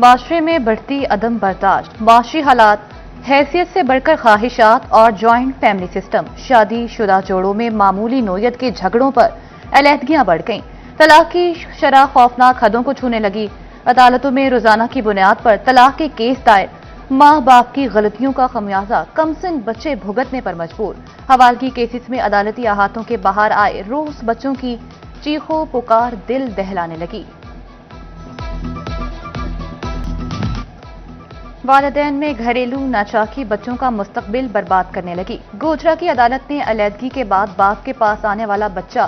معاشرے میں بڑھتی عدم برداشت، معاشی حالات، حیثیت سے بڑھ کر خواہشات اور جوائنٹ فیملی سسٹم، شادی شدہ جوڑوں میں معمولی نوعیت کے جھگڑوں پر علیحدگیاں بڑھ گئیں، طلاق کی شرح خوفناک حدوں کو چھونے لگی، عدالتوں میں روزانہ کی بنیاد پر طلاق کے کیس دائر، ماں باپ کی غلطیوں کا خمیازہ کم سن بچے بھگتنے پر مجبور، حوالگی کیسز میں عدالتی احاطوں کے باہر آئے روز بچوں کی چیخو پکار دل دہلانے لگی۔ والدین میں گھریلو ناچاکی بچوں کا مستقبل برباد کرنے لگی۔ گوجرا کی عدالت نے علیحدگی کے بعد باپ کے پاس آنے والا بچہ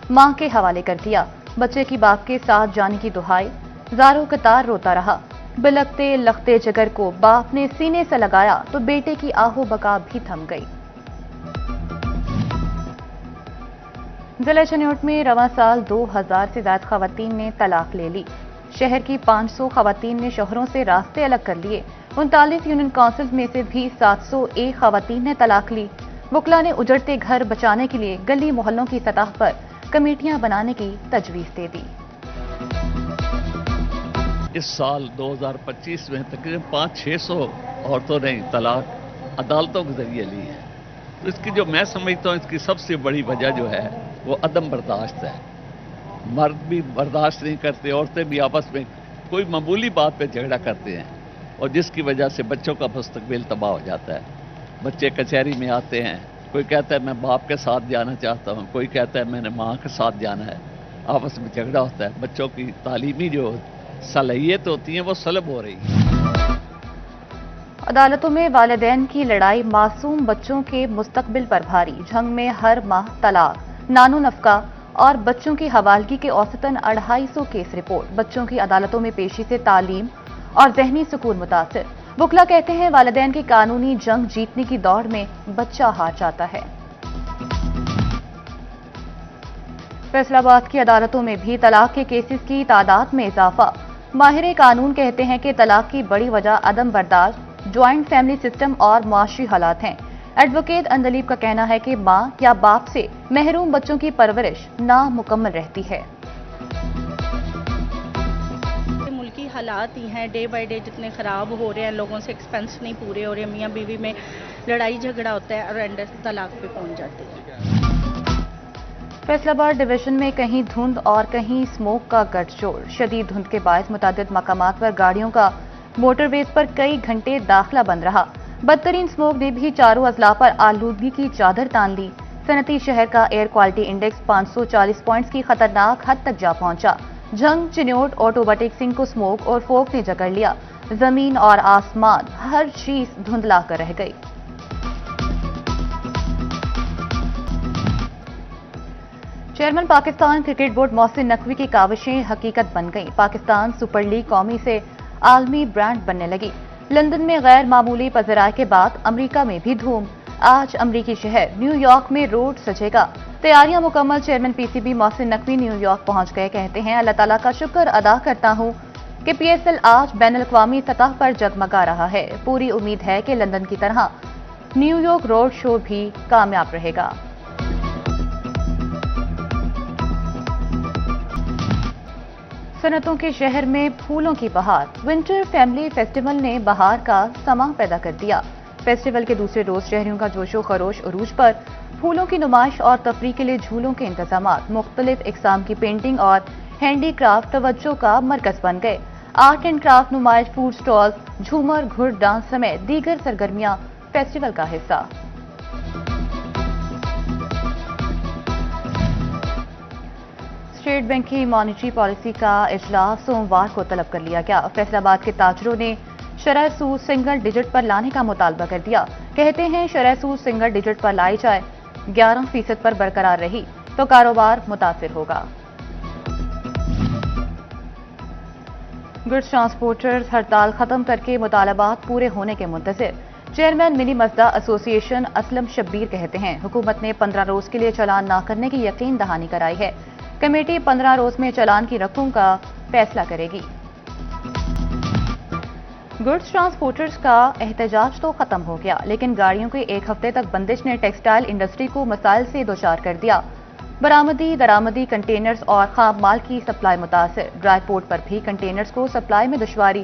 ماں کے حوالے کر دیا۔ بچے کی باپ کے ساتھ جانے کی دہائی، زاروں قطار روتا رہا۔ بلکتے لختے جگر کو باپ نے سینے سے لگایا تو بیٹے کی آہو بکا بھی تھم گئی۔ ضلع چنیوٹ میں رواں سال 2000 سے زائد خواتین نے طلاق لے لی۔ شہر کی 500 خواتین نے شوہروں سے راستے الگ کر لیے۔ 39 یونین کونسلز میں سے بھی 701 خواتین نے طلاق لی۔ وکلا نے اجڑتے گھر بچانے کے لیے گلی محلوں کی سطح پر کمیٹیاں بنانے کی تجویز دے دی۔ اس سال 2025 میں تقریباً 500-600 عورتوں نے طلاق عدالتوں کے ذریعے لی ہے۔ تو اس کی جو میں سمجھتا ہوں اس کی سب سے بڑی وجہ جو ہے وہ عدم برداشت ہے۔ مرد بھی برداشت نہیں کرتے، عورتیں بھی آپس میں کوئی معمولی بات پہ جھگڑا کرتے ہیں اور جس کی وجہ سے بچوں کا مستقبل تباہ ہو جاتا ہے۔ بچے کچہری میں آتے ہیں، کوئی کہتا ہے میں باپ کے ساتھ جانا چاہتا ہوں، کوئی کہتا ہے میں نے ماں کے ساتھ جانا ہے، آپس میں جھگڑا ہوتا ہے، بچوں کی تعلیمی جو صلاحیت ہوتی ہیں وہ سلب ہو رہی ہے۔ عدالتوں میں والدین کی لڑائی معصوم بچوں کے مستقبل پر بھاری، جھنگ میں ہر ماہ طلاق، نانو نفقہ اور بچوں کی حوالگی کے اوسطاً 250 کیس رپورٹ۔ بچوں کی عدالتوں میں پیشی سے تعلیم اور ذہنی سکون متاثر۔ وکلا کہتے ہیں والدین کی قانونی جنگ جیتنے کی دوڑ میں بچہ ہار جاتا ہے۔ فیصل آباد کی عدالتوں میں بھی طلاق کے کیسز کی تعداد میں اضافہ۔ ماہر قانون کہتے ہیں کہ طلاق کی بڑی وجہ عدم برداشت، جوائنٹ فیملی سسٹم اور معاشی حالات ہیں۔ ایڈوکیٹ اندلیب کا کہنا ہے کہ ماں یا باپ سے محروم بچوں کی پرورش نامکمل رہتی ہے۔ ملکی حالات ہی ہیں، ڈے بائی ڈے جتنے خراب ہو رہے ہیں، لوگوں سے ایکسپینس نہیں پورے ہو رہے، میاں بیوی میں لڑائی جھگڑا ہوتا ہے اور اینڈ طلاق پہ پہنچ جاتے ہیں۔ فیصل آباد ڈویژن میں کہیں دھند اور کہیں سموک کا گٹھ جوڑ۔ شدید دھند کے باعث متعدد مقامات پر گاڑیوں کا موٹر ویز پر کئی گھنٹے داخلہ بند رہا۔ بدترین سموک نے بھی چاروں اضلاع پر آلودگی کی چادر تان لی۔ صنعتی شہر کا ایئر کوالٹی انڈیکس 540 پوائنٹس کی خطرناک حد تک جا پہنچا۔ جھنگ، چنیوٹ، آٹو بٹیکسنگ کو سموک اور فوگ نے جکڑ لیا۔ زمین اور آسمان ہر چیز دھندلا کر رہ گئی۔ Chairman Pakistan cricket board Mohsin Naqvi کی کاوشیں حقیقت بن گئیں۔ پاکستان سپر لیگ قومی سے عالمی برانڈ بننے لگی۔ لندن میں غیر معمولی پذیرائی کے بعد امریکہ میں بھی دھوم۔ آج امریکی شہر نیو یارک میں روڈ سجے گا۔ تیاریاں مکمل۔ Chairman P C B Mohsin Naqvi new York پہنچ گئے۔ کہتے ہیں اللہ تعالیٰ کا شکر ادا کرتا ہوں کہ پی ایس ایل آج بین الاقوامی سطح پر جگمگا رہا ہے۔ پوری امید ہے کہ لندن کی طرح نیو یارک روڈ شو بھی کامیاب رہے گا۔ صنعتوں کے شہر میں پھولوں کی بہار۔ ونٹر فیملی فیسٹیول نے بہار کا سماں پیدا کر دیا۔ فیسٹیول کے دوسرے روز شہریوں کا جوش و خروش عروج پر۔ پھولوں کی نمائش اور تفریح کے لیے جھولوں کے انتظامات، مختلف اقسام کی پینٹنگ اور ہینڈی کرافٹ توجہ کا مرکز بن گئے۔ آرٹ اینڈ کرافٹ نمائش، فوڈ سٹالز، جھومر، گھڑ ڈانس سمیت دیگر سرگرمیاں فیسٹیول کا حصہ۔ اسٹیٹ بینک کی مانیٹری پالیسی کا اجلاس سوموار کو طلب کر لیا گیا۔ فیصل آباد کے تاجروں نے شرح سود سنگل ڈیجٹ پر لانے کا مطالبہ کر دیا۔ کہتے ہیں شرح سود سنگل ڈیجٹ پر لائی جائے، 11% پر برقرار رہی تو کاروبار متاثر ہوگا۔ گڈز ٹرانسپورٹرز ہڑتال ختم کر کے مطالبات پورے ہونے کے منتظر۔ چیئرمین منی مزدا ایسوسی ایشن اسلم شبیر کہتے ہیں حکومت نے 15 روز کے لیے چالان نہ کرنے کی یقین دہانی کرائی ہے۔ کمیٹی 15 روز میں چالان کی رقم کا فیصلہ کرے گی۔ گڈز ٹرانسپورٹرز کا احتجاج تو ختم ہو گیا، لیکن گاڑیوں کے ایک ہفتے تک بندش نے ٹیکسٹائل انڈسٹری کو مسائل سے دوچار کر دیا۔ برآمدی درآمدی کنٹینرز اور خام مال کی سپلائی متاثر۔ ڈرائی پورٹ پر بھی کنٹینرز کو سپلائی میں دشواری۔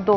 2